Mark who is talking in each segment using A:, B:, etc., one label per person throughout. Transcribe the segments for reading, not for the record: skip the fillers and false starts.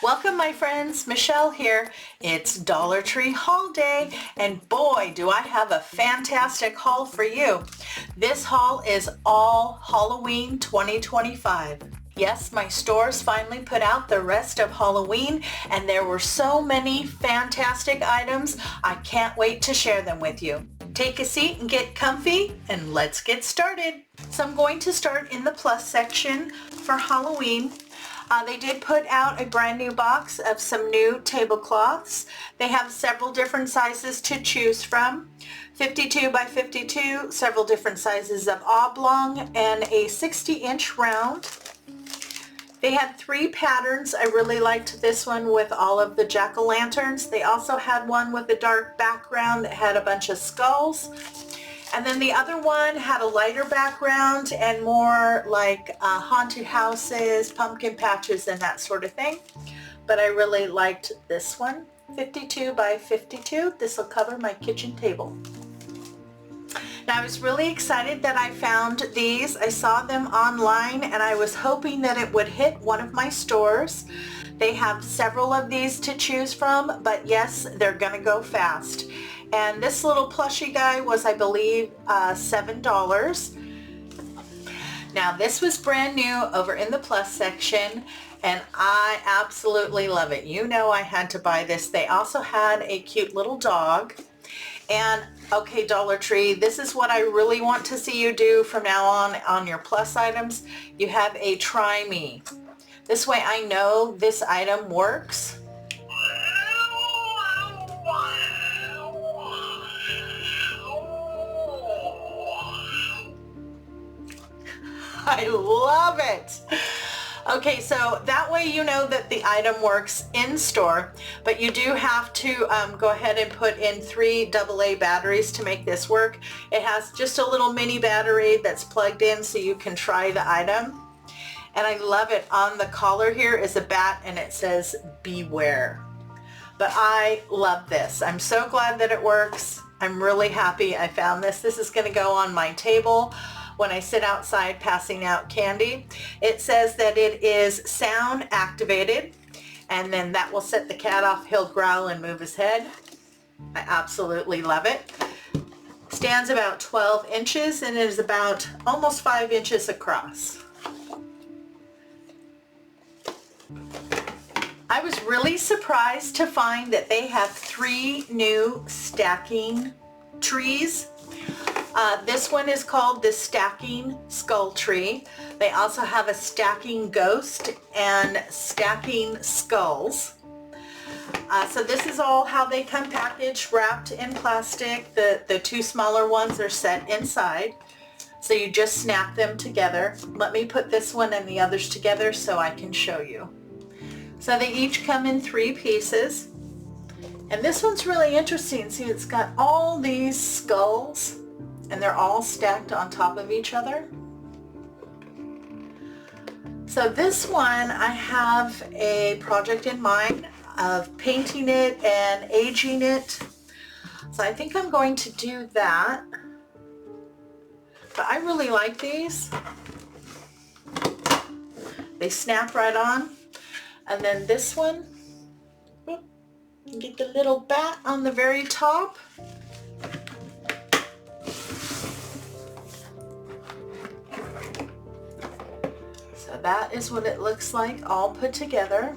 A: Welcome my friends, Michelle here. It's Dollar Tree haul day and boy do I have a fantastic haul for you. This haul is all Halloween 2025. Yes, my stores finally put out the rest of Halloween and there were so many fantastic items. I can't wait to share them with you. Take a seat and get comfy and let's get started. So I'm going to start in the plus section for Halloween. They did put out a brand new box of some new tablecloths. They have several different sizes to choose from. 52 by 52, several different sizes of oblong, and a 60-inch round. They had 3 patterns. I really liked this one with all of the jack-o'-lanterns. They also had one with a dark background that had a bunch of skulls. And then the other one had a lighter background and more like haunted houses, pumpkin patches, and that sort of thing. But I really liked this one, 52 by 52. This will cover my kitchen table. Now I was really excited that I found these. I saw them online and I was hoping that it would hit one of my stores. They have several of these to choose from, but yes, they're gonna go fast. And this little plushie guy was, I believe, $7. Now this was brand new over in the plus section and I absolutely love it. You know I had to buy this. They also had a cute little dog. And okay, Dollar Tree, this is what I really want to see you do from now on your plus items. You have a try me. This way I know this item works. I love it. Okay, so that way you know that the item works in store, but you do have to go ahead and put in 3 AA batteries to make this work. It has just a little mini battery that's plugged in so you can try the item. And I love it. On the collar here is a bat and it says beware. But I love this. I'm so glad that it works. I'm really happy I found this. This is going to go on my table when I sit outside passing out candy. It says that it is sound activated and then that will set the cat off. He'll growl and move his head. I absolutely love it. Stands about 12 inches and it is about almost 5 inches across. I was really surprised to find that they have 3 new stacking trees. This one is called the Stacking Skull Tree. They also have a Stacking Ghost and Stacking Skulls. So this is all how they come packaged, wrapped in plastic. The 2 smaller ones are set inside. So you just snap them together. Let me put this one and the others together so I can show you. So they each come in 3 pieces. And this one's really interesting. See, it's got all these skulls and they're all stacked on top of each other. So this one, I have a project in mind of painting it and aging it. So I think I'm going to do that. But I really like these. They snap right on. And then this one, you get the little bat on the very top. So that is what it looks like all put together.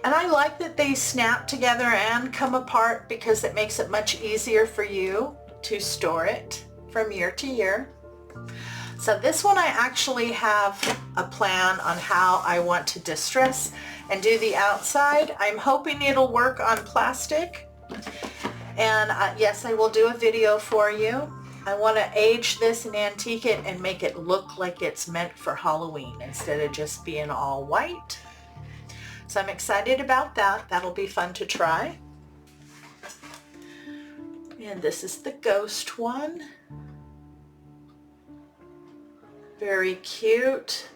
A: And I like that they snap together and come apart because it makes it much easier for you to store it from year to year. So this one I actually have a plan on how I want to distress and do the outside. I'm hoping it'll work on plastic. And yes, I will do a video for you. I want to age this and antique it and make it look like it's meant for Halloween instead of just being all white. So I'm excited about that. That'll be fun to try. And this is the ghost one. Very cute.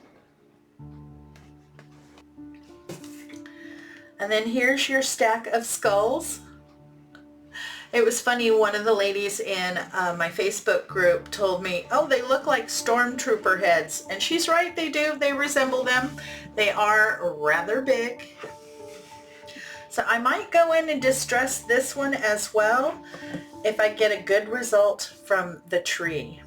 A: And then here's your stack of skulls. It was funny, one of the ladies in my Facebook group told me, oh, they look like stormtrooper heads. And she's right, they do. They resemble them. They are rather big. So I might go in and distress this one as well if I get a good result from the tree.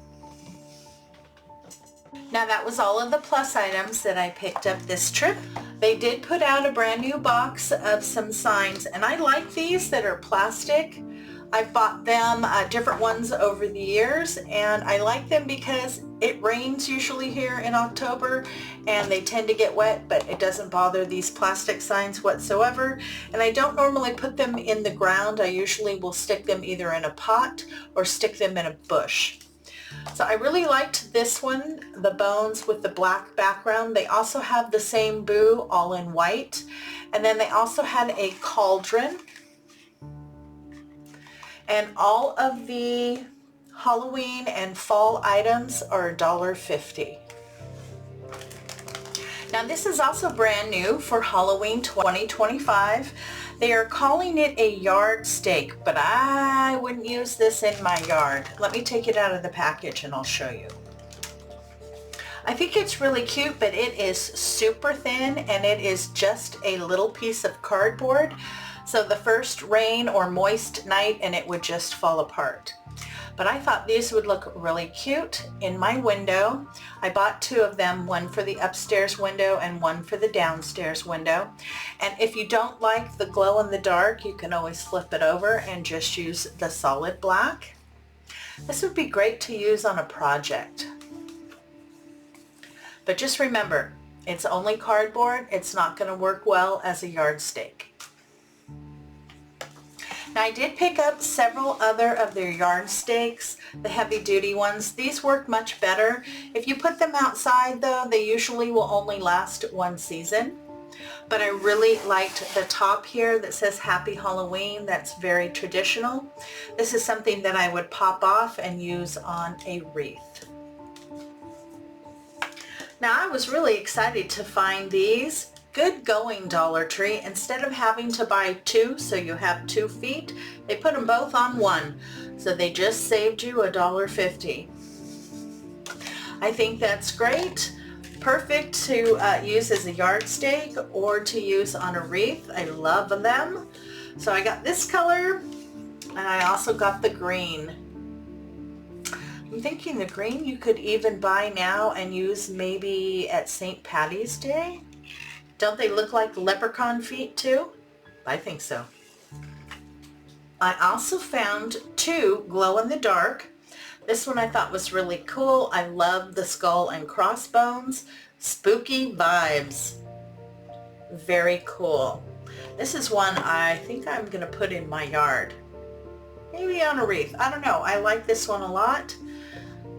A: Now that was all of the plus items that I picked up this trip. They did put out a brand new box of some signs, and I like these that are plastic. I've bought them, different ones over the years, and I like them because it rains usually here in October and they tend to get wet, but it doesn't bother these plastic signs whatsoever. And I don't normally put them in the ground. I usually will stick them either in a pot or stick them in a bush. So I really liked this one, the bones with the black background. They also have the same boo all in white. And then they also had a cauldron. And all of the Halloween and fall items are $1.50. Now this is also brand new for Halloween 2025. They are calling it a yard stake, but I wouldn't use this in my yard. Let me take it out of the package and I'll show you. I think it's really cute, but it is super thin and it is just a little piece of cardboard. So the first rain or moist night and it would just fall apart. But I thought these would look really cute in my window. I bought two of them, one for the upstairs window and one for the downstairs window. And if you don't like the glow in the dark, you can always flip it over and just use the solid black. This would be great to use on a project. But just remember, it's only cardboard. It's not going to work well as a yard stake. Now I did pick up several other of their yard stakes, the heavy duty ones. These work much better. If you put them outside though, they usually will only last one season. But I really liked the top here that says Happy Halloween. That's very traditional. This is something that I would pop off and use on a wreath. Now I was really excited to find these. Good going, Dollar Tree. Instead of having to buy two so you have 2 feet, they put them both on one. So they just saved you $1.50. I think that's great. Perfect to use as a yard stake or to use on a wreath. I love them. So I got this color and I also got the green. I'm thinking the green you could even buy now and use maybe at St. Patty's Day. Don't they look like leprechaun feet too? I think so. I also found 2 glow in the dark. This one I thought was really cool. I love the skull and crossbones. Spooky vibes. Very cool. This is one I think I'm going to put in my yard. Maybe on a wreath. I don't know. I like this one a lot.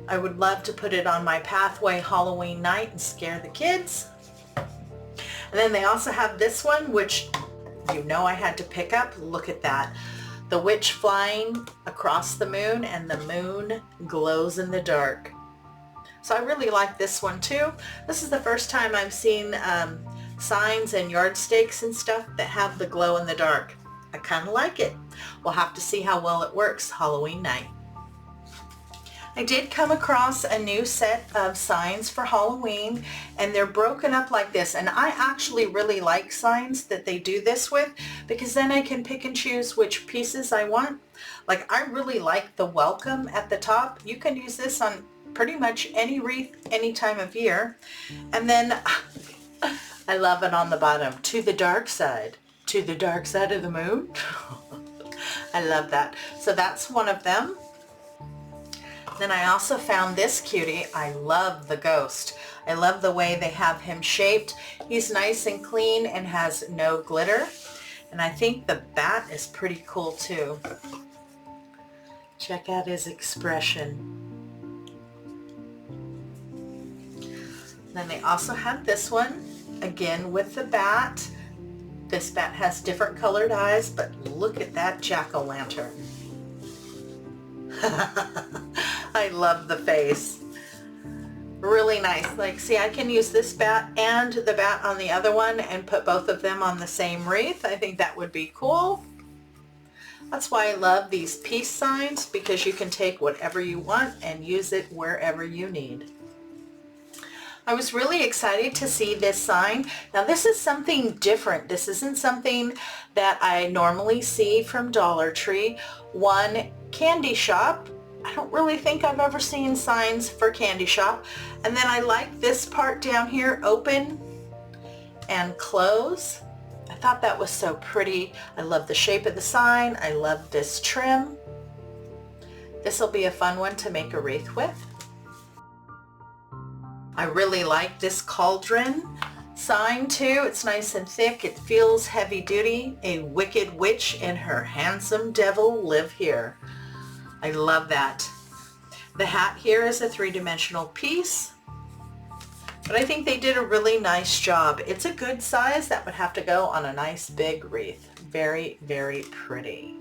A: I would love to put it on my pathway Halloween night and scare the kids. And then they also have this one, which you know I had to pick up. Look at that. The witch flying across the moon and the moon glows in the dark. So I really like this one too. This is the first time I've seen signs and yard stakes and stuff that have the glow in the dark. I kind of like it. We'll have to see how well it works Halloween night. I did come across a new set of signs for Halloween and they're broken up like this, and I actually really like signs that they do this with because then I can pick and choose which pieces I want. Like I really like the welcome at the top. You can use this on pretty much any wreath any time of year. And then I love it on the bottom, to the dark side of the moon. I love that. So that's one of them. Then I also found this cutie. I love the ghost. I love the way they have him shaped. He's nice and clean and has no glitter. And I think the bat is pretty cool too. Check out his expression. Then they also have this one, again with the bat. This bat has different colored eyes, but look at that jack-o'-lantern. I love the face. Really nice. Like, see, I can use this bat and the bat on the other one and put both of them on the same wreath. I think that would be cool. That's why I love these peace signs, because you can take whatever you want and use it wherever you need. I was really excited to see this sign. Now this is something different. This isn't something that I normally see from Dollar Tree. One, candy shop. I don't really think I've ever seen signs for candy shop. And then I like this part down here, open and close. I thought that was so pretty. I love the shape of the sign. I love this trim. This will be a fun one to make a wreath with. I really like this cauldron sign too. It's nice and thick. It feels heavy duty. A wicked witch and her handsome devil live here. I love that. The hat here is a three-dimensional piece, but I think they did a really nice job. It's a good size. That would have to go on a nice big wreath. Very, very pretty.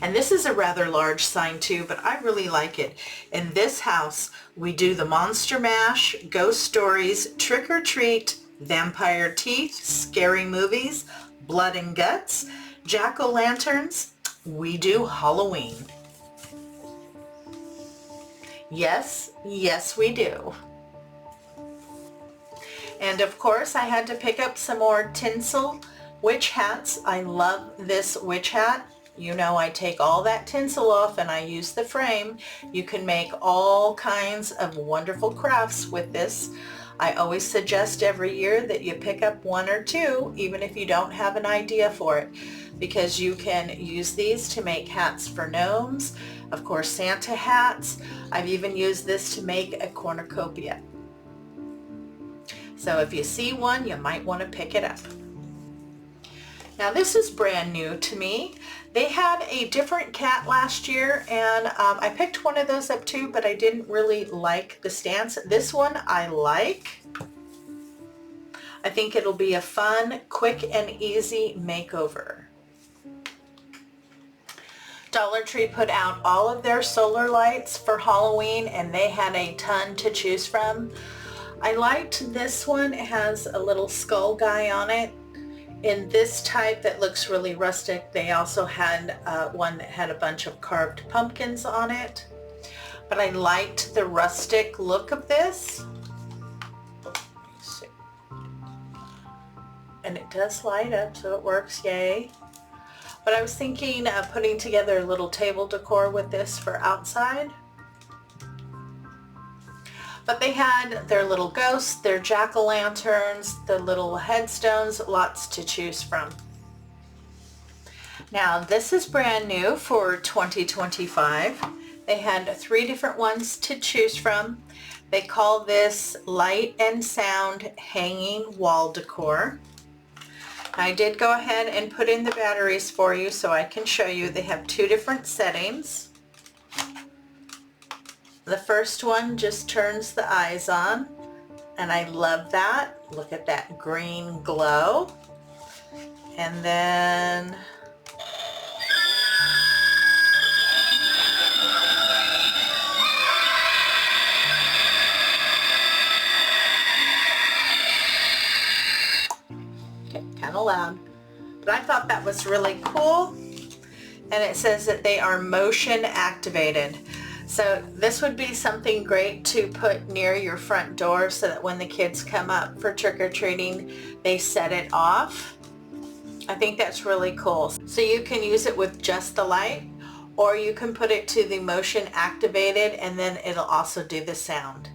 A: And this is a rather large sign too, but I really like it. In this house, we do the Monster Mash, Ghost Stories, Trick or Treat, Vampire Teeth, Scary Movies, Blood and Guts, Jack-o'-lanterns. We do Halloween. Yes, yes we do. And of course I had to pick up some more tinsel witch hats. I love this witch hat. You know, I take all that tinsel off and I use the frame. You can make all kinds of wonderful crafts with this. I always suggest every year that you pick up one or two, even if you don't have an idea for it, because you can use these to make hats for gnomes, of course Santa hats. I've even used this to make a cornucopia. So if you see one, you might want to pick it up. Now this is brand new to me. They had a different cat last year, and I picked one of those up too, but I didn't really like the stance. This one I like. I think it'll be a fun, quick and easy makeover. Dollar Tree put out all of their solar lights for Halloween, and they had a ton to choose from. I liked this one. It has a little skull guy on it. In this type that looks really rustic, they also had one that had a bunch of carved pumpkins on it. But I liked the rustic look of this. And it does light up, so it works, yay. But I was thinking of putting together a little table decor with this for outside. But they had their little ghosts, their jack-o'-lanterns, the little headstones, lots to choose from. Now this is brand new for 2025. They had 3 different ones to choose from. They call this light and sound hanging wall decor. I did go ahead and put in the batteries for you so I can show you. They have 2 different settings. The first one just turns the eyes on, and I love that. Look at that green glow. And then okay, kind of loud, but I thought that was really cool. And it says that they are motion activated. So this would be something great to put near your front door so that when the kids come up for trick-or-treating, they set it off. I think that's really cool. So you can use it with just the light, or you can put it to the motion activated, and then it'll also do the sound.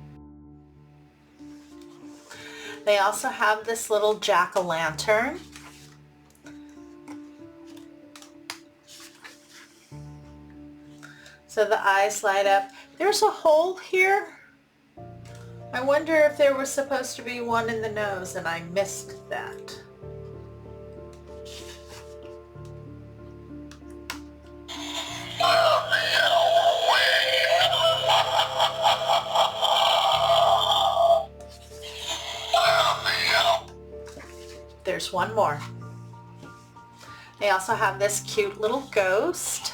A: They also have this little jack-o'-lantern. So the eyes light up. There's a hole here. I wonder if there was supposed to be one in the nose and I missed that. There's one more. They also have this cute little ghost.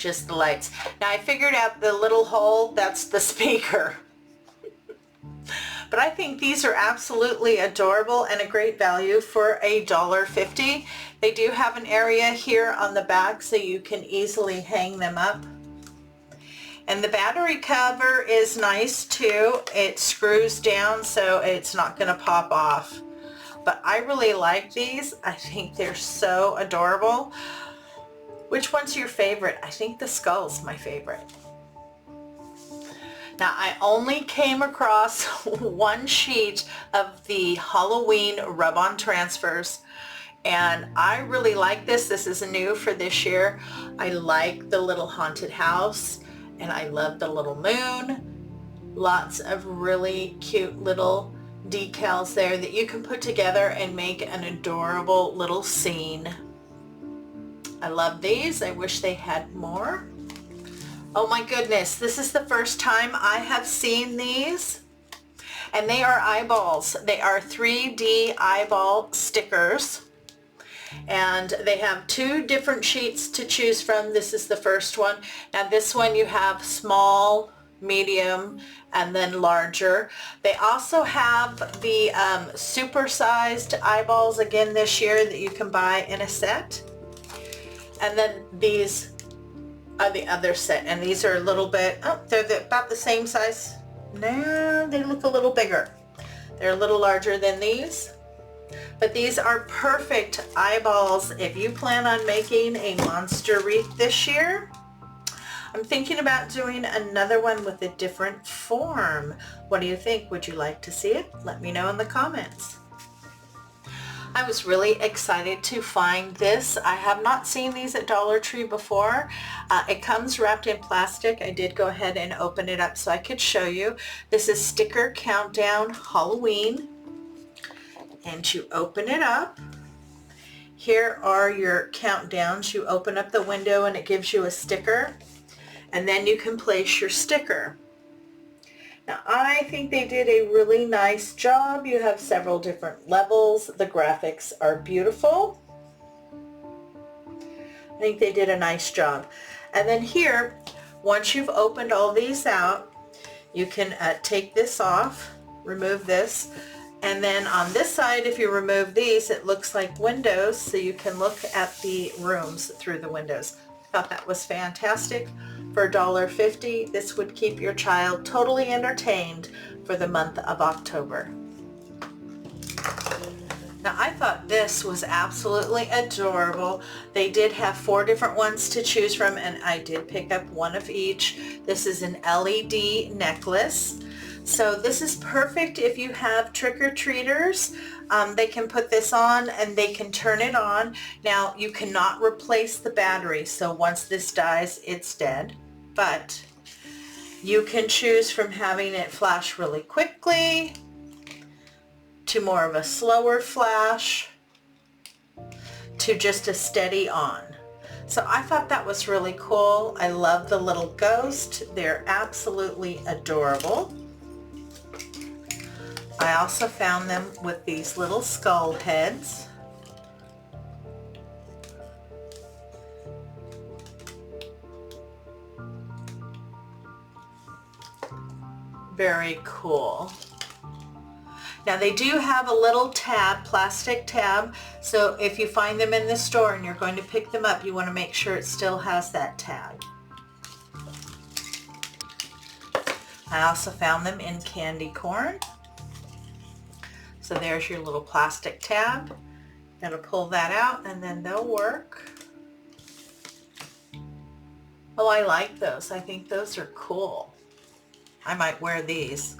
A: just the lights. Now I figured out the little hole, that's the speaker. But I think these are absolutely adorable and a great value for $1.50. They do have an area here on the back so you can easily hang them up. And the battery cover is nice too. It screws down so it's not going to pop off. But I really like these. I think they're so adorable. Which one's your favorite? I think the skull's my favorite. Now I only came across one sheet of the Halloween rub-on transfers, and I really like this. This is new for this year. I like the little haunted house, and I love the little moon. Lots of really cute little decals there that you can put together and make an adorable little scene. I love these. I wish they had more. Oh my goodness, this is the first time I have seen these, and they are eyeballs. They are 3D eyeball stickers, and they have 2 different sheets to choose from. This is the first one. Now this one you have small, medium, and then larger. They also have the super-sized eyeballs again this year that you can buy in a set. And then these the other set, and these are a little bit, oh, they're about the same size. No, they look a little bigger. They're a little larger than these, but these are perfect eyeballs if you plan on making a monster wreath this year. I'm thinking about doing another one with a different form. What do you think? Would you like to see it? Let me know in the comments. I was really excited to find this. I have not seen these at Dollar Tree before. It comes wrapped in plastic. I did go ahead and open it up so I could show you. This is Sticker Countdown Halloween. And you open it up. Here are your countdowns. You open up the window and it gives you a sticker. And then you can place your sticker. Now I think they did a really nice job. You have several different levels. The graphics are beautiful. I think they did a nice job. And then here, once you've opened all these out, you can take this off, remove this, and then on this side, if you remove these, it looks like windows, so you can look at the rooms through the windows. I thought that was fantastic. For $1.50, this would keep your child totally entertained for the month of October. Now I thought this was absolutely adorable. They did have 4 different ones to choose from, and I did pick up one of each. This is an LED necklace. So this is perfect if you have trick-or-treaters. They can put this on and they can turn it on. Now you cannot replace the battery, so once this dies, it's dead. But you can choose from having it flash really quickly to more of a slower flash to just a steady on. So I thought that was really cool. I love the little ghost. They're absolutely adorable. I also found them with these little skull heads. Very cool. Now they do have a little tab, plastic tab, so if you find them in the store and you're going to pick them up, you want to make sure it still has that tag. I also found them in candy corn. So there's your little plastic tab. Gotta pull that out and then they'll work. Oh, I like those. I think those are cool. I might wear these.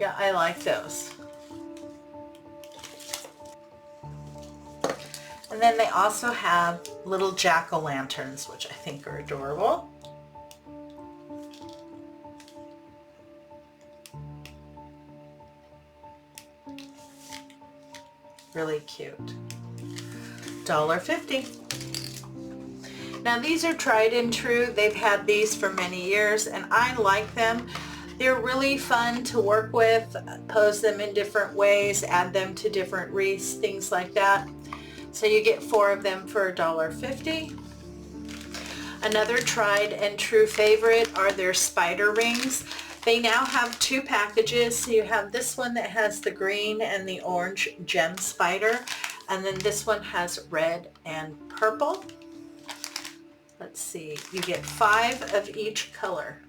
A: Yeah, I like those. And then they also have little jack-o'-lanterns, which I think are adorable. Really cute. $1.50. Now these are tried and true. They've had these for many years and I like them. They're really fun to work with, pose them in different ways, add them to different wreaths, things like that. So you get 4 of them for $1.50. Another tried and true favorite are their spider rings. They now have 2 packages. So you have this one that has the green and the orange gem spider, and then this one has red and purple. Let's see, you get 5 of each color.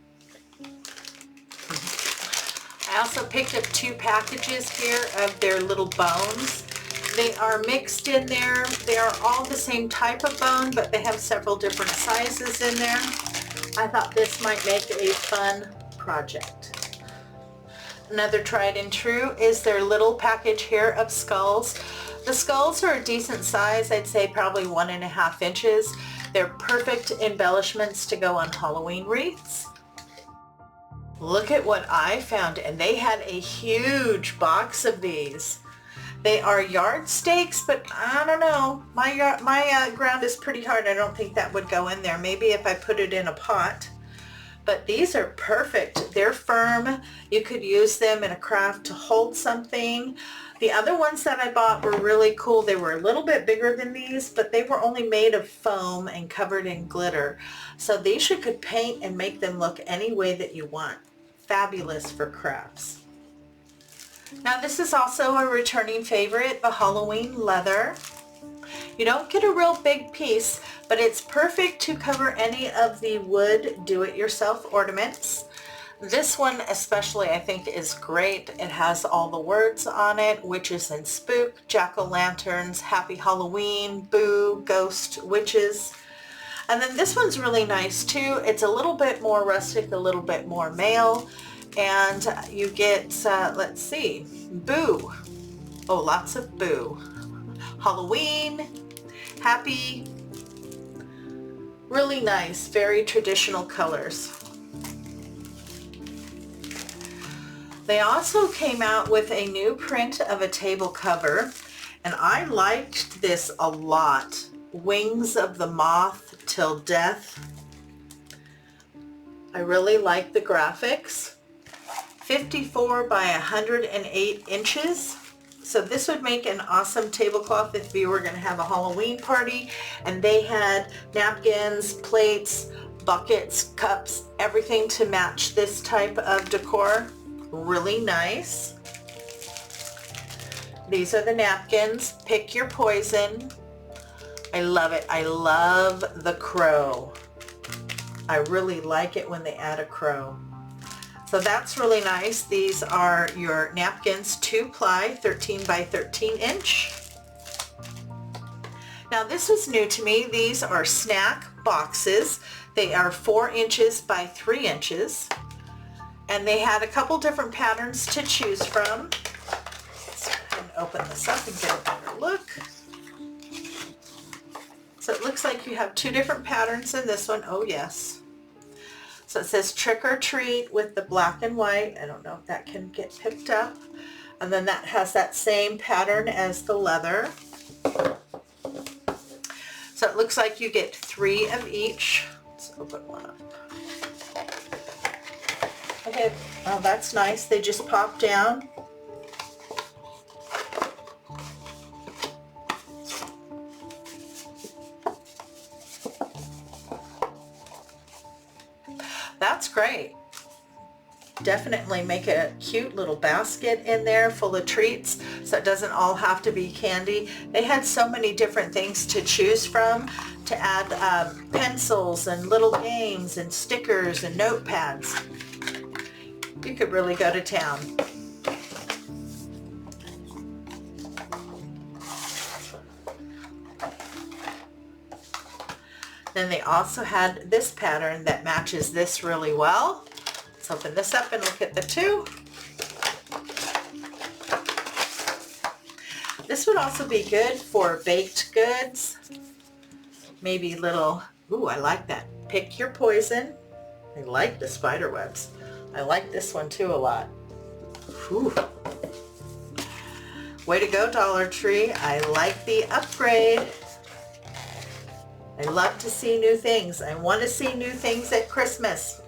A: I also picked up 2 packages here of their little bones. They are mixed in there. They are all the same type of bone, but they have several different sizes in there. I thought this might make a fun project. Another tried and true is their little package here of skulls. The skulls are a decent size. I'd say probably 1.5 inches. They're perfect embellishments to go on Halloween wreaths. Look at what I found, and they had a huge box of these. They are yard stakes, but I don't know. My ground is pretty hard. I don't think that would go in there. Maybe if I put it in a pot. But these are perfect. They're firm. You could use them in a craft to hold something. The other ones that I bought were really cool. They were a little bit bigger than these, but they were only made of foam and covered in glitter. So these you could paint and make them look any way that you want. Fabulous for crafts. Now this is also a returning favorite, the Halloween leather. You don't get a real big piece, but it's perfect to cover any of the wood do-it-yourself ornaments. This one especially I think is great. It has all the words on it: witches and spook, jack-o'-lanterns, happy Halloween, boo, ghost, witches. And then this one's really nice too. It's a little bit more rustic, a little bit more male. And you get, let's see, boo. Oh, lots of boo. Halloween, happy, really nice, very traditional colors. They also came out with a new print of a table cover, and I liked this a lot. Wings of the Moth Till Death. I really like the graphics. 54 by 108 inches. So this would make an awesome tablecloth if you were going to have a Halloween party and they had napkins, plates, buckets, cups, everything to match this type of decor. Really nice. These are the napkins. Pick your poison. I love it. I love the crow. I really like it when they add a crow. So that's really nice. These are your napkins, 2-ply, 13 by 13 inch. Now this is new to me. These are snack boxes. They are 4 inches by 3 inches. And they had a couple different patterns to choose from. Let's go ahead and open this up and get a better look. So it looks like you have 2 different patterns in this one. Oh yes. So it says trick or treat with the black and white. I don't know if that can get picked up. And then that has that same pattern as the leather. So it looks like you get 3 of each. Let's open one up. Okay, well that's nice. They just pop down. That's great. Definitely make a cute little basket in there full of treats so it doesn't all have to be candy. They had so many different things to choose from to add pencils and little games and stickers and notepads. You could really go to town. Then they also had this pattern that matches this really well. Let's open this up and look at the 2. This would also be good for baked goods. Maybe little, ooh, I like that. Pick your poison. I like the spider webs. I like this one too a lot. Whew. Way to go, Dollar Tree. I like the upgrade. I love to see new things. I want to see new things at Christmas.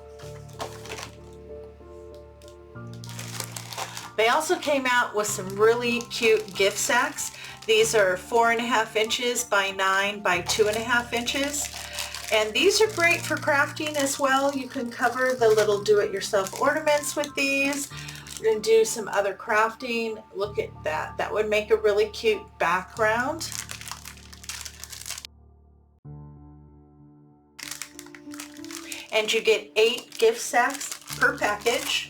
A: They also came out with some really cute gift sacks. These are 4.5 inches by 9 by 2.5 inches. And these are great for crafting as well. You can cover the little do-it-yourself ornaments with these and do some other crafting. Look at that. That would make a really cute background. And you get 8 gift sacks per package.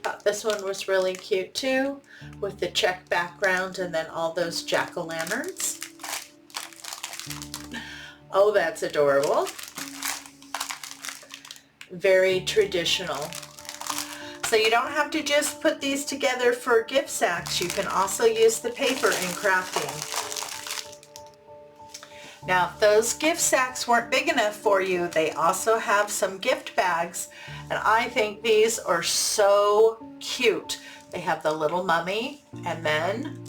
A: Thought this one was really cute too, with the check background and then all those jack-o'-lanterns. Oh, that's adorable. Very traditional. So you don't have to just put these together for gift sacks. You can also use the paper in crafting. Now, if those gift sacks weren't big enough for you, they also have some gift bags, and I think these are so cute. They have the little mummy, and then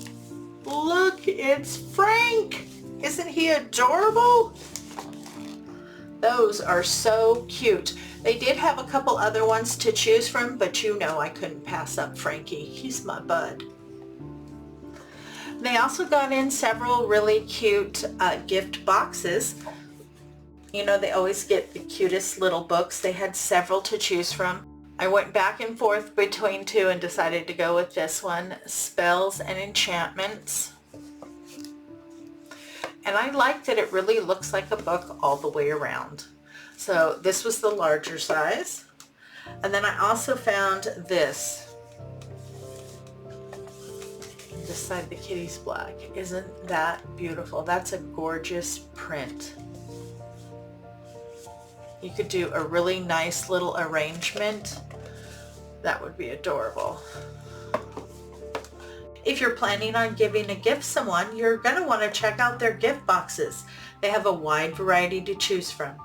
A: look, it's Frank. Isn't he adorable? Those are so cute. They did have a couple other ones to choose from, but you know I couldn't pass up Frankie. He's my bud. They also got in several really cute gift boxes. You know, they always get the cutest little books. They had several to choose from. I went back and forth between two and decided to go with this one, Spells and Enchantments. And I like that it really looks like a book all the way around. So this was the larger size. And then I also found this. This side of the kitty's black. Isn't that beautiful? That's a gorgeous print. You could do a really nice little arrangement. That would be adorable. If you're planning on giving a gift to someone, you're going to want to check out their gift boxes. They have a wide variety to choose from.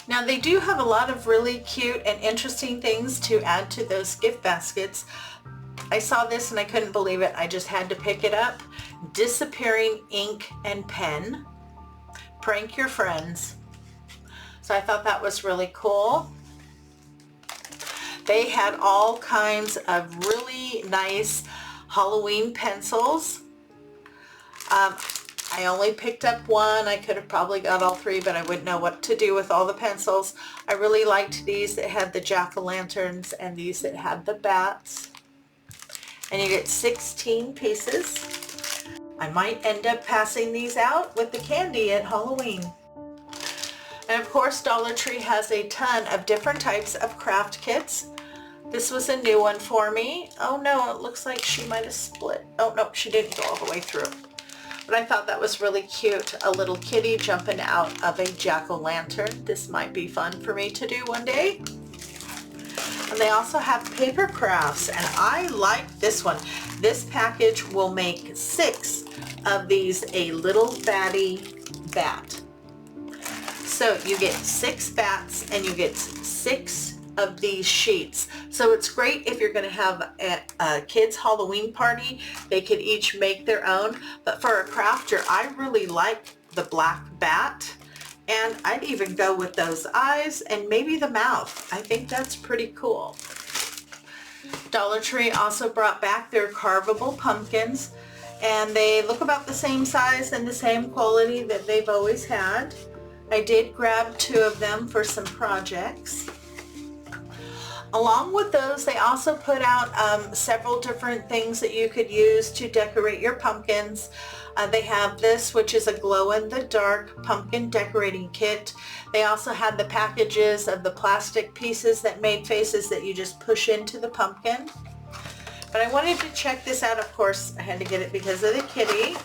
A: Now they do have a lot of really cute and interesting things to add to those gift baskets. I saw this and I couldn't believe it. I just had to pick it up. Disappearing ink and pen. Prank your friends. So I thought that was really cool. They had all kinds of really nice Halloween pencils. I only picked up one. I could have probably got all 3, but I wouldn't know what to do with all the pencils. I really liked these that had the jack-o'-lanterns and these that had the bats. And you get 16 pieces. I might end up passing these out with the candy at Halloween. And of course, Dollar Tree has a ton of different types of craft kits. This was a new one for me. Oh no, it looks like she might have split. Oh no, she didn't go all the way through. But I thought that was really cute. A little kitty jumping out of a jack-o'-lantern. This might be fun for me to do one day. And they also have paper crafts, and I like this one. This package will make 6 of these a little batty bat. So you get 6 bats and you get 6 of these sheets. So it's great if you're going to have a kid's Halloween party. They could each make their own. But for a crafter, I really like the black bat. And I'd even go with those eyes and maybe the mouth. I think that's pretty cool. Dollar Tree also brought back their carvable pumpkins. And they look about the same size and the same quality that they've always had. I did grab 2 of them for some projects. Along with those, they also put out several different things that you could use to decorate your pumpkins. They have this, which is a glow-in-the-dark pumpkin decorating kit. They also had the packages of the plastic pieces that made faces that you just push into the pumpkin. But I wanted to check this out. Of course, I had to get it because of the kitty.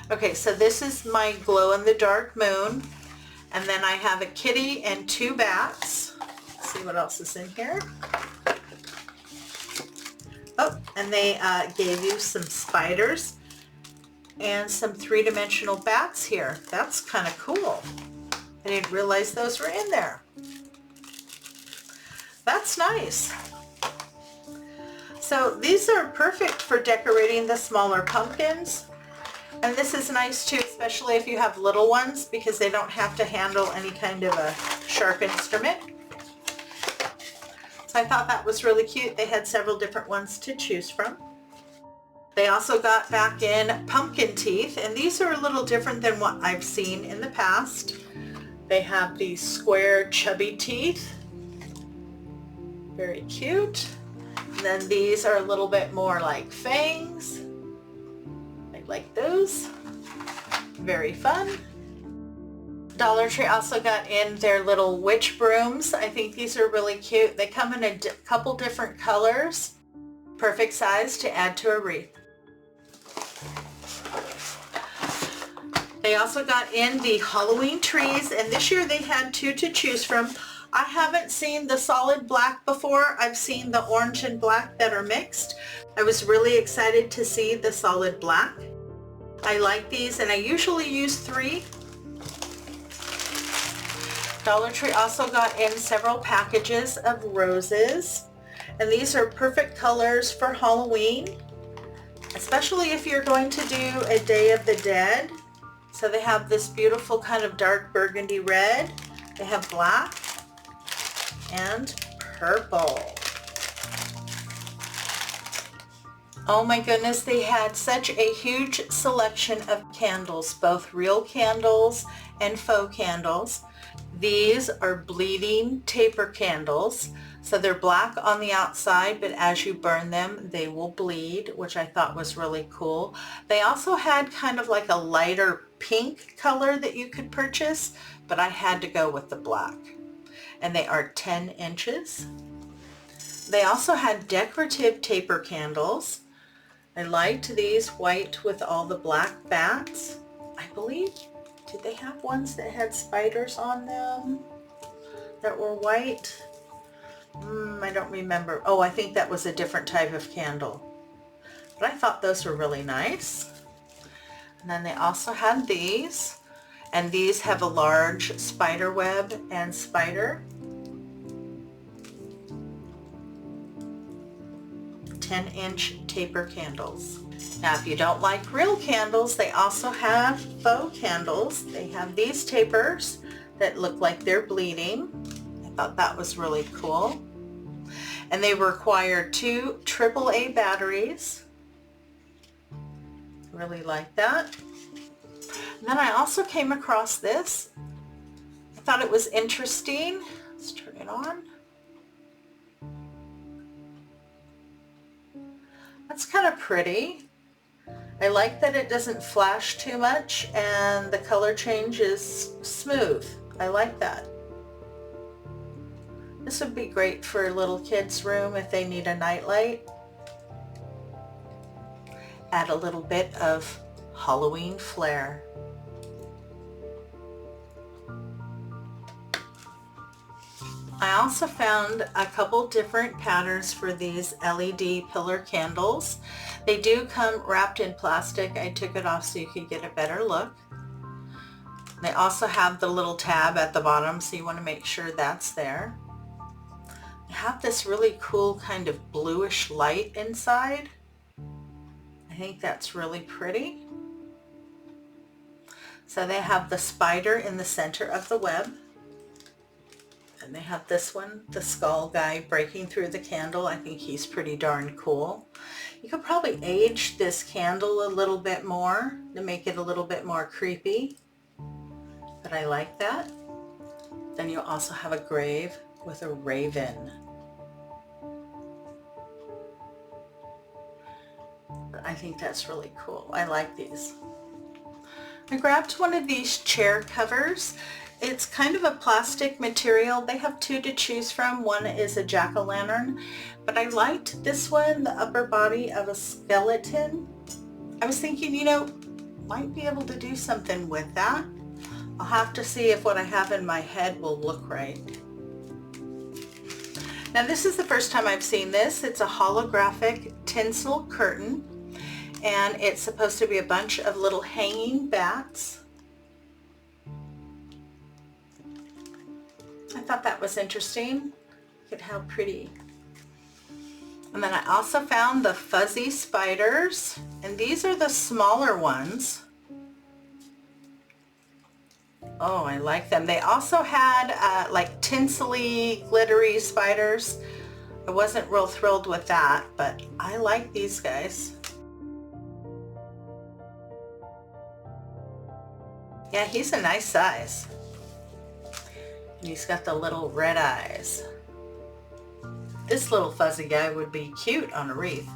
A: Okay, so this is my glow-in-the-dark moon, and then I have a kitty and 2 bats. Let's see what else is in here. Oh, and they gave you some spiders and some 3-dimensional bats here. That's kind of cool. I didn't realize those were in there. That's nice. So these are perfect for decorating the smaller pumpkins. And this is nice too, especially if you have little ones, because they don't have to handle any kind of a sharp instrument. So I thought that was really cute. They had several different ones to choose from. They also got back in pumpkin teeth, and these are a little different than what I've seen in the past. They have these square chubby teeth. Very cute. And then these are a little bit more like fangs. I like those. Very fun. Dollar Tree also got in their little witch brooms. I think these are really cute. They come in a couple different colors. Perfect size to add to a wreath. They also got in the Halloween trees, and this year they had two to choose from. I haven't seen the solid black before. I've seen the orange and black that are mixed. I was really excited to see the solid black. I like these, and I usually use 3. Dollar Tree also got in several packages of roses, and these are perfect colors for Halloween, especially if you're going to do a Day of the Dead. So they have this beautiful kind of dark burgundy red. They have black and purple. Oh my goodness, they had such a huge selection of candles, both real candles and faux candles. These are bleeding taper candles. So they're black on the outside, but as you burn them, they will bleed, which I thought was really cool. They also had kind of like a lighter pink color that you could purchase, but I had to go with the black. And they are 10 inches. They also had decorative taper candles. I liked these white with all the black bats. I believe, did they have ones that had spiders on them that were white? I don't remember. Oh, I think that was a different type of candle. But I thought those were really nice. And then they also had these. And these have a large spider web and spider. 10-inch taper candles. Now, if you don't like real candles, they also have faux candles. They have these tapers that look like they're bleeding. I thought that was really cool. And they require 2 AAA batteries. Really like that. And then I also came across this. I thought it was interesting. Let's turn it on. That's kind of pretty. I like that it doesn't flash too much and the color change is smooth. I like that. This would be great for a little kid's room if they need a nightlight. Add a little bit of Halloween flair. I also found a couple different patterns for these LED pillar candles. They do come wrapped in plastic. I took it off so you could get a better look. They also have the little tab at the bottom, so you want to make sure that's there. They have this really cool kind of bluish light inside. I think that's really pretty. So they have the spider in the center of the web. And they have this one, the skull guy breaking through the candle. I think he's pretty darn cool. You could probably age this candle a little bit more to make it a little bit more creepy. But I like that. Then you also have a grave with a raven. I think that's really cool. I like these. I grabbed one of these chair covers. It's kind of a plastic material. They have 2 to choose from. One is a jack-o'-lantern, but I liked this one, the upper body of a skeleton. I was thinking, you know, might be able to do something with that. I'll have to see if what I have in my head will look right. Now this is the first time I've seen this. It's a holographic tinsel curtain, and it's supposed to be a bunch of little hanging bats. I thought that was interesting. Look at how pretty. And then I also found the fuzzy spiders, and these are the smaller ones. Oh, I like them. They also had like tinsely, glittery spiders. I wasn't real thrilled with that, but I like these guys. Yeah, he's a nice size. And he's got the little red eyes. This little fuzzy guy would be cute on a wreath.